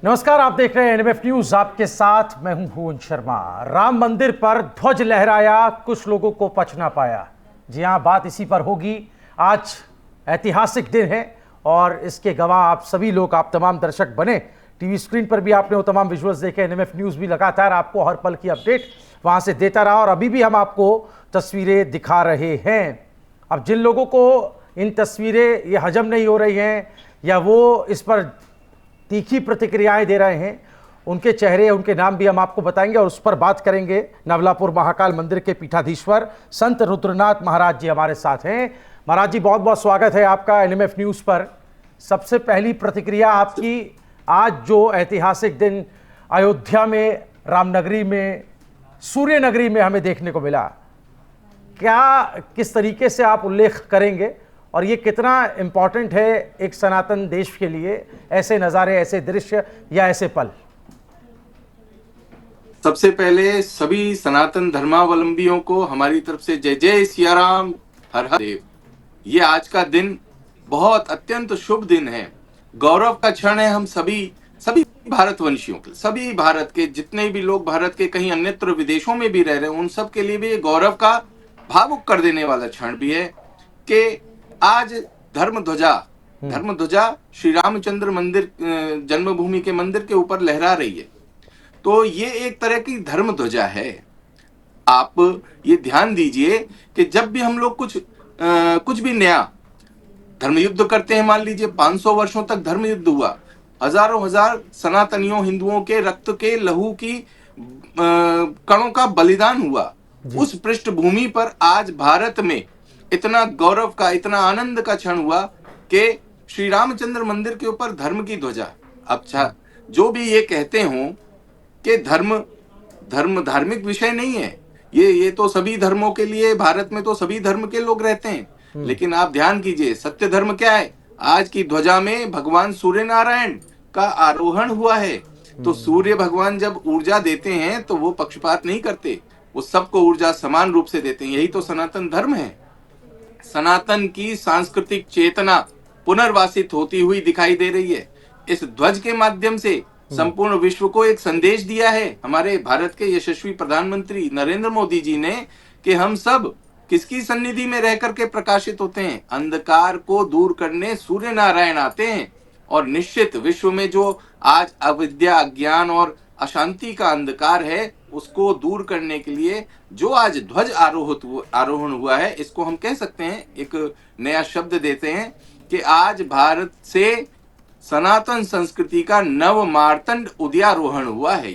नमस्कार, आप देख रहे हैं एनएमएफ न्यूज। आपके साथ मैं हूं भुवन शर्मा। राम मंदिर पर ध्वज लहराया, कुछ लोगों को पच ना पाया। जी हां, बात इसी पर होगी। आज ऐतिहासिक दिन है और इसके गवाह आप सभी लोग, आप तमाम दर्शक बने। टीवी स्क्रीन पर भी आपने वो तमाम विजुअल्स देखे। एनएमएफ न्यूज भी लगातार आपको हर पल की अपडेट वहां से देता रहा और अभी भी हम आपको तस्वीरें दिखा रहे हैं। अब जिन लोगों को इन तस्वीरें ये हजम नहीं हो रही हैं या वो इस पर तीखी प्रतिक्रियाएं दे रहे हैं, उनके चेहरे, उनके नाम भी हम आपको बताएंगे और उस पर बात करेंगे। नवलापुर महाकाल मंदिर के पीठाधीश्वर संत रुद्रनाथ महाराज जी हमारे साथ हैं। महाराज जी, बहुत बहुत स्वागत है आपका एनएमएफ न्यूज पर। सबसे पहली प्रतिक्रिया आपकी, आज जो ऐतिहासिक दिन अयोध्या में, रामनगरी में, सूर्य नगरी में हमें देखने को मिला, क्या किस तरीके से आप उल्लेख करेंगे और ये कितना इंपॉर्टेंट है एक सनातन देश के लिए, ऐसे नज़ारे, ऐसे दृश्य या ऐसे पल? सबसे पहले सभी सनातन धर्मावलंबियों को हमारी तरफ से जय जय सिया राम, हर हर देव। ये आज का दिन बहुत अत्यंत शुभ दिन है, गौरव का क्षण है। हम सभी भारतवंशियों के, सभी भारत के जितने भी लोग भारत के कहीं अन्यत्र विदेशों में भी रह रहे हैं, उन सब के लिए भी ये गौरव का भावुक कर देने वाला क्षण भी है कि आज धर्म ध्वजा श्री रामचंद्र मंदिर, जन्मभूमि के मंदिर के ऊपर लहरा रही है। तो ये एक तरह की धर्म ध्वजा है। आप ये ध्यान दीजिए कि जब भी हम लोग कुछ भी नया धर्म युद्ध करते हैं, मान लीजिए 500 वर्षों तक धर्म युद्ध हुआ, हजारों हजार सनातनियों, हिंदुओं के रक्त के, लहू की कणों का बलिदान हुआ। उस पृष्ठभूमि पर आज भारत में इतना गौरव का, इतना आनंद का क्षण हुआ कि श्री रामचंद्र मंदिर के ऊपर धर्म की ध्वजा। अच्छा, जो भी ये कहते हों कि धर्म धार्मिक विषय नहीं है, ये तो सभी धर्मों के लिए, भारत में तो सभी धर्म के लोग रहते हैं, लेकिन आप ध्यान कीजिए सत्य धर्म क्या है। आज की ध्वजा में भगवान सूर्य नारायण का आरोहण हुआ है। तो सूर्य भगवान जब ऊर्जा देते हैं तो वो पक्षपात नहीं करते, वो सबको ऊर्जा समान रूप से देते हैं। यही तो सनातन धर्म है। सनातन की सांस्कृतिक चेतना पुनर्वासित होती हुई दिखाई दे रही है। इस ध्वज के माध्यम से संपूर्ण विश्व को एक संदेश दिया है हमारे भारत के यशस्वी प्रधानमंत्री नरेंद्र मोदी जी ने कि हम सब किसकी सन्निधि में रह करके प्रकाशित होते हैं। अंधकार को दूर करने सूर्य नारायण आते हैं और निश्चित विश्व में जो आज अविद्या, अज्ञान और अशांति का अंधकार है, उसको दूर करने के लिए जो आज ध्वज आरोहण हुआ है, इसको हम कह सकते हैं, एक नया शब्द देते हैं कि आज भारत से सनातन संस्कृति का नव मार्तंड उदयारोहण हुआ है।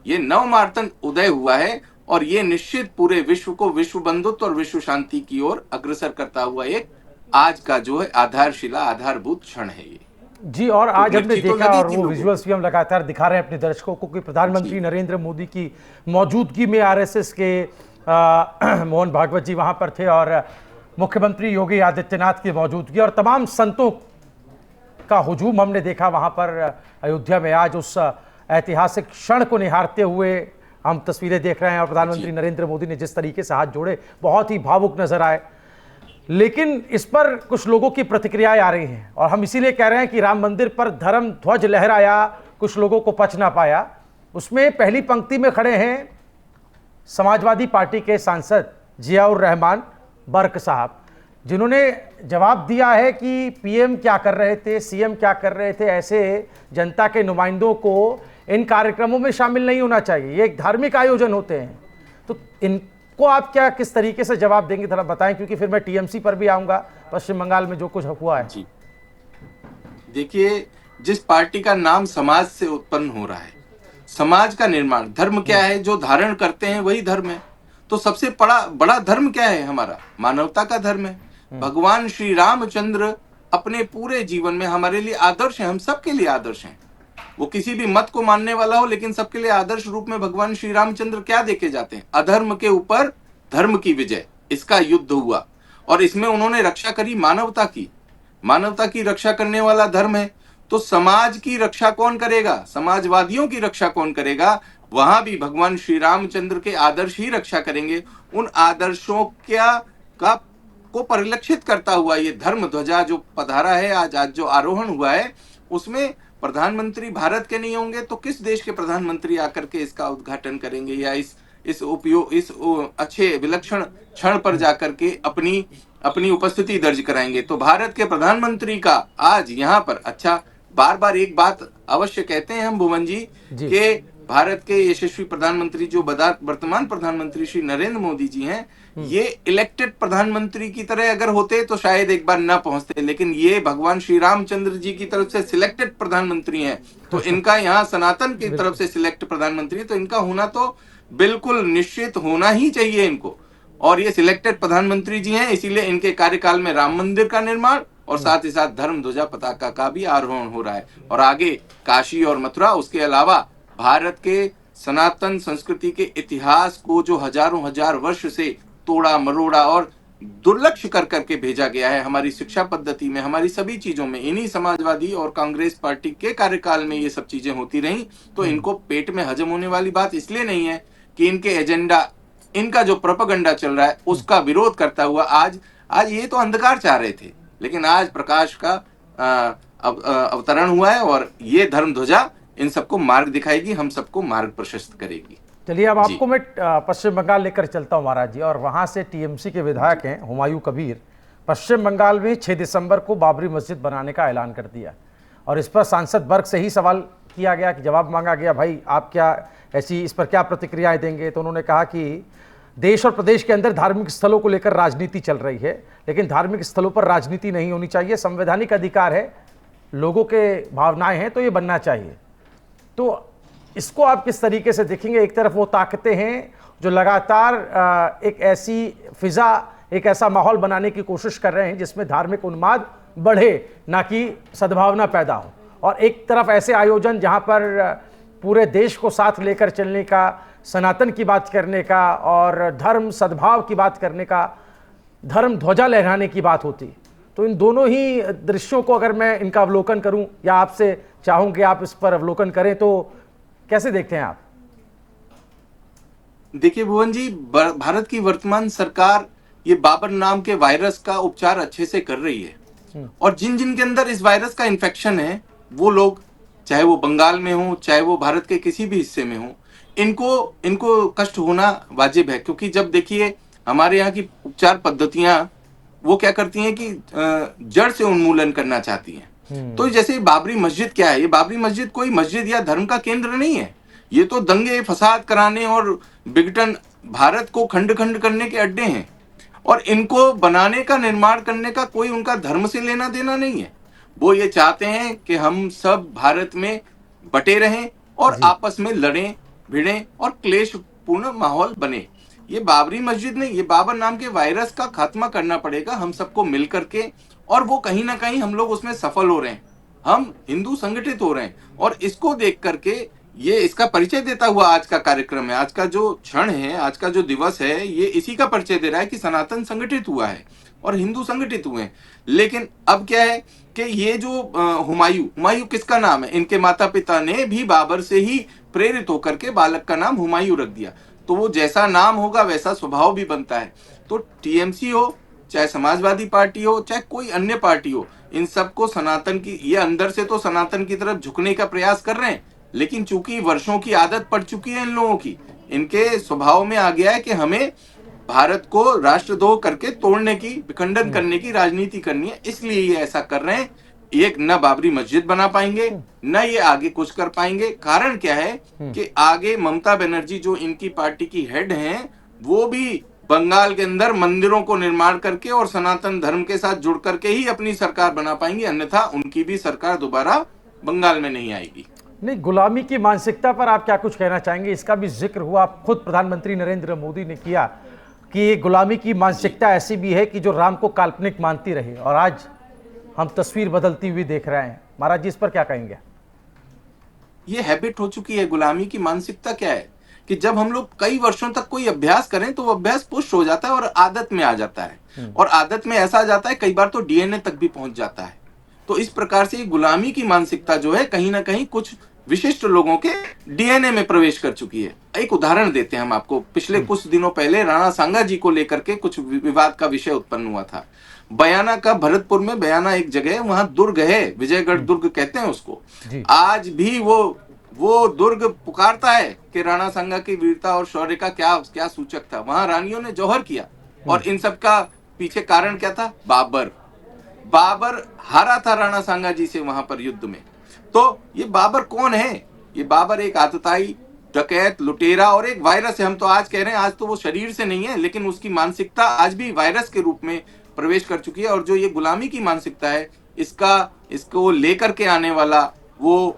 ये नव मार्तंड उदय हुआ है और ये निश्चित पूरे विश्व को विश्व बंधुत्व और विश्व शांति की ओर अग्रसर करता हुआ एक आज का जो है आधारशिला, आधारभूत क्षण है ये जी। और आज हमने देखा और वो विजुअल्स भी हम लगातार दिखा रहे हैं अपने दर्शकों को कि प्रधानमंत्री नरेंद्र मोदी की मौजूदगी में आरएसएस के मोहन भागवत जी वहां पर थे और मुख्यमंत्री योगी आदित्यनाथ की मौजूदगी और तमाम संतों का हुजूम हमने देखा वहां पर अयोध्या में। आज उस ऐतिहासिक क्षण को निहारते हुए हम तस्वीरें देख रहे हैं और प्रधानमंत्री नरेंद्र मोदी ने जिस तरीके से हाथ जोड़े, बहुत ही भावुक नजर आए। लेकिन इस पर कुछ लोगों की प्रतिक्रियाएं आ रही हैं और हम इसीलिए कह रहे हैं कि राम मंदिर पर धर्म ध्वज लहराया, कुछ लोगों को पच ना पाया। उसमें पहली पंक्ति में खड़े हैं समाजवादी पार्टी के सांसद जियाउर रहमान बर्क साहब, जिन्होंने जवाब दिया है कि पीएम क्या कर रहे थे, सीएम क्या कर रहे थे, ऐसे जनता के नुमाइंदों को इन कार्यक्रमों में शामिल नहीं होना चाहिए, ये एक धार्मिक आयोजन होते हैं। तो इनको आप क्या, किस तरीके से जवाब देंगे, थोड़ा बताएं, क्योंकि फिर मैं टीएमसी पर भी आऊंगा, पश्चिम बंगाल में जो कुछ हुआ है। जी देखिए, जिस पार्टी का नाम समाज से उत्पन्न हो रहा है, समाज का निर्माण, धर्म क्या है, जो धारण करते हैं वही धर्म है। तो सबसे बड़ा धर्म क्या है हमारा? मानवता का धर्म है। भगवान श्री रामचंद्र अपने पूरे जीवन में हमारे लिए आदर्श हैं, हम सबके लिए आदर्श हैं। वो किसी भी मत को मानने वाला हो, लेकिन सबके लिए आदर्श रूप में भगवान श्री रामचंद्र क्या देखे जाते हैं? अधर्म के ऊपर धर्म की विजय, इसका युद्ध हुआ और इसमें उन्होंने रक्षा करी मानवता की रक्षा करने वाला धर्म है। तो समाज की रक्षा कौन करेगा? समाजवादियों की रक्षा कौन करेगा? वहां भी भगवान श्री रामचंद्र के आदर्श ही रक्षा करेंगे। उन आदर्शों को परिलक्षित करता हुआ ये धर्म ध्वजा जो पधारा है, आज जो आरोहण हुआ है, उसमें प्रधानमंत्री भारत के नहीं होंगे तो किस देश के प्रधानमंत्री आकर के इसका उद्घाटन करेंगे या इस अच्छे विलक्षण क्षण पर जाकर के अपनी अपनी उपस्थिति दर्ज कराएंगे। तो भारत के प्रधानमंत्री का आज यहाँ पर अच्छा, बार बार एक बात अवश्य कहते हैं हम भुवन जी कि भारत के यशस्वी प्रधानमंत्री जो वर्तमान प्रधानमंत्री श्री नरेंद्र मोदी जी हैं, ये इलेक्टेड प्रधानमंत्री की तरह अगर होते तो शायद एक बार ना पहुंचते, लेकिन ये भगवान श्री रामचंद्र जी की तरफ से सिलेक्टेड प्रधानमंत्री हैं। तो इनका यहाँ सनातन की तरफ से सिलेक्ट प्रधानमंत्री, तो इनका होना तो बिल्कुल निश्चित होना ही चाहिए इनको। और ये सिलेक्टेड प्रधानमंत्री जी हैं, इसीलिए इनके कार्यकाल में राम मंदिर का निर्माण और साथ ही साथ धर्म ध्वजा पताका का भी आरोहण हो रहा है। और आगे काशी और मथुरा, उसके अलावा भारत के सनातन संस्कृति के इतिहास को जो हजारों हजार वर्ष से तोड़ा मरोड़ा और दुर्लक्ष्य कर करके भेजा गया है, हमारी शिक्षा पद्धति में, हमारी सभी चीजों में इन्हीं समाजवादी और कांग्रेस पार्टी के कार्यकाल में ये सब चीजें होती रही। तो इनको पेट में हजम होने वाली बात इसलिए नहीं है कि इनके एजेंडा, इनका जो प्रोपेगेंडा चल रहा है उसका विरोध करता हुआ आज ये तो अंधकार चाह रहे थे, लेकिन आज प्रकाश का अवतरण हुआ है और ये धर्म ध्वजा इन सबको मार्ग दिखाएगी, हम सबको मार्ग प्रशस्त करेगी। चलिए अब आपको मैं पश्चिम बंगाल लेकर चलता हूं महाराज जी, और वहां से टीएमसी के विधायक हैं हुमायूं कबीर, पश्चिम बंगाल में 6 दिसंबर को बाबरी मस्जिद बनाने का ऐलान कर दिया। और इस पर सांसद वर्ग से ही सवाल किया गया कि जवाब मांगा गया, भाई आप क्या इस पर क्या प्रतिक्रियाएं देंगे। तो उन्होंने कहा कि देश और प्रदेश के अंदर धार्मिक स्थलों को लेकर राजनीति चल रही है, लेकिन धार्मिक स्थलों पर राजनीति नहीं होनी चाहिए, संवैधानिक अधिकार है, लोगों के भावनाएं हैं तो ये बनना चाहिए। तो इसको आप किस तरीके से देखेंगे? एक तरफ वो ताकतें हैं जो लगातार एक ऐसी फिजा, एक ऐसा माहौल बनाने की कोशिश कर रहे हैं जिसमें धार्मिक उन्माद बढ़े, ना कि सद्भावना पैदा हो, और एक तरफ ऐसे आयोजन जहां पर पूरे देश को साथ लेकर चलने का, सनातन की बात करने का और धर्म सद्भाव की बात करने का, धर्म ध्वजा लहराने की बात होती। तो इन दोनों ही दृश्यों को अगर मैं इनका अवलोकन करूं या आपसे चाहूं कि आप इस पर अवलोकन करें, तो कैसे देखते हैं आप? देखिए भुवन जी, भारत की वर्तमान सरकार ये बाबर नाम के वायरस का उपचार अच्छे से कर रही है, और जिन जिन के अंदर इस वायरस का इन्फेक्शन है वो लोग, चाहे वो बंगाल में हो, चाहे वो भारत के किसी भी हिस्से में हो, इनको कष्ट होना वाजिब है। क्योंकि जब देखिए हमारे यहाँ की उपचार पद्धतियां वो क्या करती हैं कि जड़ से उन्मूलन करना चाहती हैं। तो जैसे बाबरी मस्जिद क्या है, ये बाबरी मस्जिद कोई मस्जिद या धर्म का केंद्र नहीं है, ये तो दंगे फसाद कराने और विघटन, भारत को खंड खंड करने के अड्डे हैं। और इनको बनाने का, निर्माण करने का कोई उनका धर्म से लेना देना नहीं है। वो ये चाहते हैं कि हम सब भारत में बटे रहें और आपस में लड़ें भिड़ें और क्लेशपूर्ण माहौल बने। ये बाबरी मस्जिद नहीं, ये बाबर नाम के वायरस का खात्मा करना पड़ेगा हम सबको मिल करके, और वो कहीं ना कहीं हम लोग उसमें सफल हो रहे हैं, हम हिंदू संगठित हो रहे हैं। और इसको देख करके ये इसका परिचय देता हुआ आज का कार्यक्रम है, आज का जो क्षण है, आज का जो दिवस है, ये इसी का परिचय दे रहा है कि सनातन संगठित हुआ है और हिंदू संगठित हुए हैं। लेकिन अब क्या है कि ये जो हुमायूं किसका नाम है? इनके माता पिता ने भी बाबर से ही प्रेरित होकर के बालक का नाम हुमायूं रख दिया। तो वो जैसा नाम होगा वैसा स्वभाव भी बनता है। तो टीएमसी हो, चाहे समाजवादी पार्टी हो, चाहे कोई अन्य पार्टी हो, इन सबको सनातन की, ये अंदर से तो सनातन की तरफ झुकने का प्रयास कर रहे हैं, लेकिन चूंकि वर्षों की आदत पड़ चुकी है इन लोगों की, इनके स्वभाव में आ गया है कि हमें भारत को राष्ट्रद्रोह करके तोड़ने की, विखंडन करने की राजनीति करनी है, इसलिए ये ऐसा कर रहे हैं। एक न बाबरी मस्जिद बना पाएंगे, न ये आगे कुछ कर पाएंगे। कारण क्या है कि आगे ममता बनर्जी जो इनकी पार्टी की हेड हैं, वो भी बंगाल के अंदर मंदिरों को निर्माण करके और सनातन धर्म के साथ जुड़ करके ही अपनी सरकार बना पाएंगे, अन्यथा उनकी भी सरकार दोबारा बंगाल में नहीं आएगी। नहीं, गुलामी की मानसिकता पर आप क्या कुछ कहना चाहेंगे? इसका भी जिक्र हुआ, खुद प्रधानमंत्री नरेंद्र मोदी ने किया कि गुलामी की मानसिकता ऐसी भी है कि जो राम को काल्पनिक मानती रही, और आज हम तस्वीर बदलती हुई देख रहे हैं। महाराज जी, इस पर क्या कहेंगे? ये हैबिट हो चुकी है। गुलामी की मानसिकता क्या है कि जब हम लोग कई वर्षों तक कोई अभ्यास करें तो वो अभ्यास पुष्ट हो जाता है और आदत में आ जाता है, और आदत में ऐसा आ जाता है कई बार तो डीएनए तक भी पहुंच जाता है। तो इस प्रकार से गुलामी की मानसिकता जो है कहीं ना कहीं कुछ विशिष्ट लोगों के डीएनए में प्रवेश कर चुकी है। एक उदाहरण देते हैं हम आपको। पिछले कुछ दिनों पहले राणा सांगा जी को लेकर के कुछ विवाद का विषय उत्पन्न हुआ था। बयाना का, भरतपुर में बयाना एक जगह है, वहां दुर्ग है, विजयगढ़ दुर्ग कहते हैं उसको। आज भी वो दुर्ग पुकारता है कि राणा सांगा की वीरता और शौर्य का क्या क्या सूचक था। वहां रानियों ने जौहर किया, और इन सब का पीछे कारण क्या था? बाबर हारा था राणा सांगा जी से वहां पर युद्ध में। तो ये बाबर कौन है? ये बाबर एक आतताई, डकैत, लुटेरा और एक वायरस है। हम तो आज कह रहे हैं, आज तो वो शरीर से नहीं है, लेकिन उसकी मानसिकता आज भी वायरस के रूप में प्रवेश कर चुकी है। और जो ये गुलामी की मानसिकता है, इसको लेकर के आने वाला वो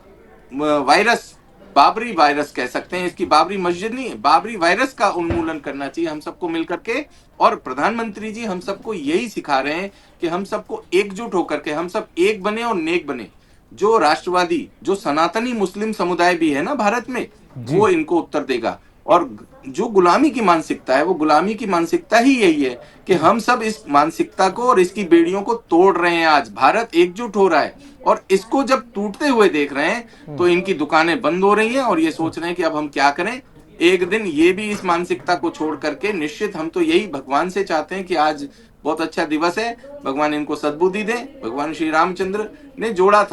वायरस, बाबरी वायरस कह सकते हैं, इसकी बाबरी मस्जिद नहीं है, बाबरी वायरस का उन्मूलन करना चाहिए हम सबको मिलकर के। और प्रधानमंत्री जी हम सबको यही सिखा रहे हैं कि हम सबको एकजुट होकर के हम सब एक बने और नेक बने। जो राष्ट्रवादी, जो सनातनी मुस्लिम समुदाय भी है ना भारत में, वो इनको उत्तर देगा। और जो गुलामी की मानसिकता है, वो गुलामी की मानसिकता ही यही है कि हम सब इस मानसिकता को और इसकी बेड़ियों को तोड़ रहे हैं। आज भारत एकजुट हो रहा है, और इसको जब टूटते हुए देख रहे हैं तो इनकी दुकानें बंद हो रही हैं, और ये सोच रहे हैं कि अब हम क्या करें। एक दिन ये भी इस मानसिकता को छोड़ करके, निश्चित हम तो यही भगवान से चाहते हैं कि आज बहुत अच्छा दिवस है, भगवान इनको सद्बुद्धि दें। भगवान श्री रामचंद्र ने जोड़ा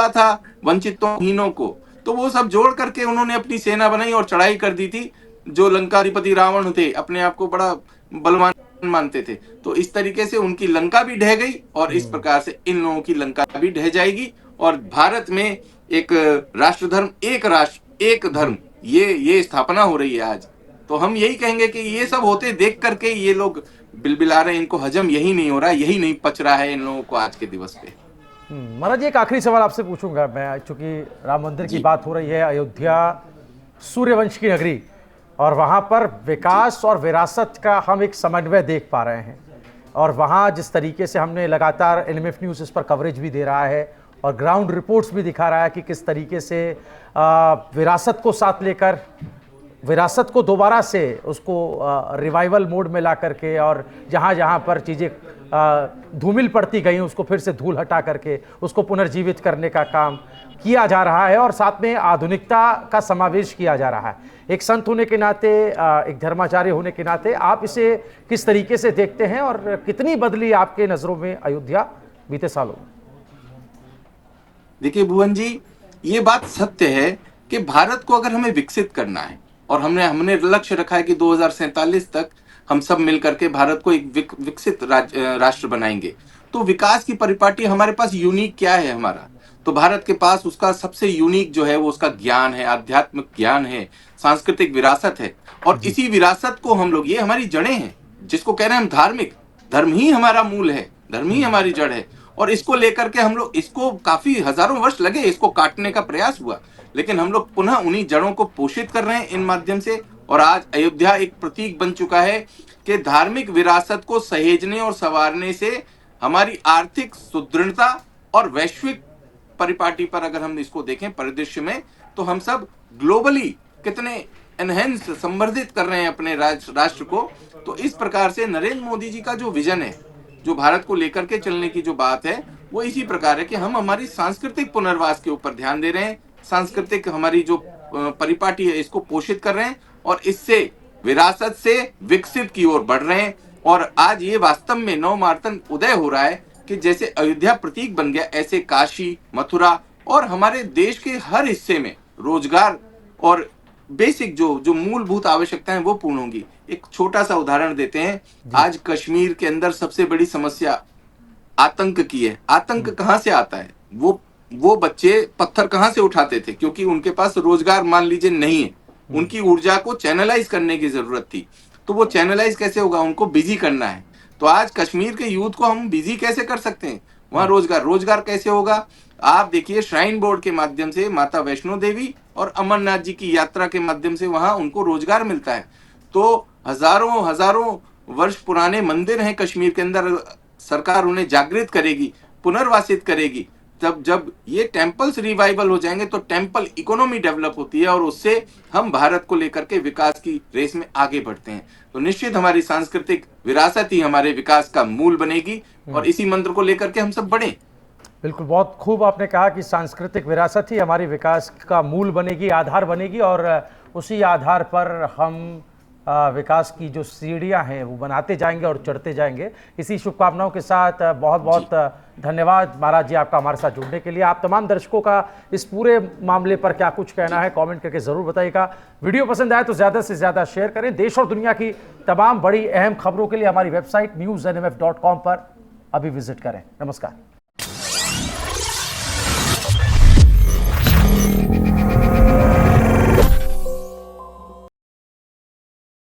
था वंचितों, हीनों को, तो वो सब जोड़ करके उन्होंने अपनी सेना बनाई और चढ़ाई कर दी थी। जो लंकाधिपति रावण थे, अपने आप को बड़ा बलवान मानते थे, तो इस तरीके से उनकी लंका भी ढह गई, और इस प्रकार से इन लोगों की लंका भी ढह जाएगी। और भारत में एक राष्ट्र धर्म, एक राष्ट्र एक धर्म, ये स्थापना हो रही है आज। तो हम यही कहेंगे कि ये सब होते देख करके ये लोग बिलबिला रहे हैं, इनको हजम यही नहीं हो रहा, यही नहीं पच रहा है इन लोगों को आज के दिवस पे। महाराज जी, एक आखिरी सवाल आपसे पूछूंगा मैं, चूंकि राम मंदिर की बात हो रही है, अयोध्या सूर्यवंश की नगरी, और वहाँ पर विकास और विरासत का हम एक समन्वय देख पा रहे हैं। और वहाँ जिस तरीके से हमने लगातार एनएमएफ न्यूज़ इस पर कवरेज भी दे रहा है, और ग्राउंड रिपोर्ट्स भी दिखा रहा है कि किस तरीके से विरासत को साथ लेकर, विरासत को दोबारा से उसको रिवाइवल मोड में ला करके, और जहाँ जहाँ पर चीज़ें धूमिल पड़ती गई उसको फिर से धूल हटा करके उसको पुनर्जीवित करने का काम किया जा रहा है, और साथ में आधुनिकता का समावेश किया जा रहा है। एक संत होने के नाते, एक धर्माचार्य होने के नाते आप इसे किस तरीके से देखते हैं, और कितनी बदली आपके नज़रों में अयोध्या बीते सालों में? देखिए भुवन जी, ये बात सत्य है कि भारत को अगर हमें विकसित करना है, और हमने लक्ष्य रखा है कि 2047 तक हम सब मिलकर के भारत को एक विकसित राष्ट्र बनाएंगे, तो विकास की परिपाटी हमारे पास यूनिक क्या है हमारा? तो भारत के पास उसका सबसे यूनिक जो है वो उसका ज्ञान है, आध्यात्मिक ज्ञान है, सांस्कृतिक विरासत है। और इसी विरासत को हम लोग, ये हमारी जड़ें हैं, जिसको कह रहे हैं हम धार्मिक, धर्म ही हमारा मूल है, धर्म ही हमारी जड़ है। और इसको लेकर के हम लोग, इसको काफी हजारों वर्ष लगे, इसको काटने का प्रयास हुआ, लेकिन हम लोग पुनः उन्हीं जड़ों को पोषित कर रहे हैं इन माध्यम से। और आज अयोध्या एक प्रतीक बन चुका है कि धार्मिक विरासत को सहेजने और संवारने से हमारी आर्थिक सुदृढ़ता और वैश्विक परिपाटी पर अगर हम इसको देखें परिदृश्य में, तो हम सब ग्लोबली कितने एनहेंस, संवर्धित कर रहे हैं अपने राष्ट्र को। तो इस प्रकार से नरेंद्र मोदी जी का जो विजन है, जो भारत को लेकर के चलने की जो बात है, वो इसी प्रकार है कि हम हमारी सांस्कृतिक पुनर्वास के ऊपर ध्यान दे रहे हैं, सांस्कृतिक हमारी जो परिपाटी है इसको पोषित कर रहे हैं, और इससे विरासत से विकसित की ओर बढ़ रहे हैं। और आज ये वास्तव में नवमार्तन उदय हो रहा है कि जैसे अयोध्या प्रतीक बन गया, ऐसे काशी, मथुरा और हमारे देश के हर हिस्से में रोजगार और बेसिक जो मूलभूत आवश्यकताएं वो पूर्ण होंगी। एक छोटा सा उदाहरण देते हैं। आज कश्मीर के अंदर सबसे बड़ी समस्या आतंक की है। आतंक कहां से आता है? वो बच्चे पत्थर कहां से उठाते थे? क्योंकि उनके पास रोजगार मान लीजिए नहीं है, उनकी ऊर्जा को चैनलाइज करने की जरूरत थी। तो वो चैनलाइज कैसे होगा? उनको बिजी करना है। तो आज कश्मीर के यूथ को हम बिजी कैसे कर सकते हैं? वहां रोजगार कैसे होगा? आप देखिए, श्राइन बोर्ड के माध्यम से माता वैष्णो देवी और अमरनाथ जी की यात्रा के माध्यम से वहां उनको रोजगार मिलता है। तो हजारों वर्ष पुराने मंदिर हैं कश्मीर के अंदर, सरकार उन्हें जागृत करेगी, पुनर्वासित करेगी। तब जब ये टेम्पल्स रिवाइवल हो जाएंगे तो टेम्पल इकोनॉमी डेवलप होती है, और उससे हम भारत को लेकर के विकास की रेस में आगे बढ़ते हैं। तो निश्चित हमारी सांस्कृतिक विरासत ही हमारे विकास का मूल बनेगी, और इसी मंत्र को लेकर के हम सब बढ़े। बिल्कुल, बहुत खूब आपने कहा कि सांस्कृतिक विरासत ही हमारी विकास का मूल बनेगी, आधार बनेगी और उसी आधार पर हम विकास की जो सीढ़ियां हैं वो बनाते जाएंगे और चढ़ते जाएंगे। इसी शुभकामनाओं के साथ बहुत बहुत धन्यवाद महाराज जी आपका हमारे साथ जुड़ने के लिए। आप तमाम दर्शकों का इस पूरे मामले पर क्या कुछ कहना है कमेंट करके ज़रूर बताइएगा। वीडियो पसंद आए तो ज़्यादा से ज़्यादा शेयर करें। देश और दुनिया की तमाम बड़ी अहम खबरों के लिए हमारी वेबसाइट newsnmf.com पर अभी विजिट करें। नमस्कार।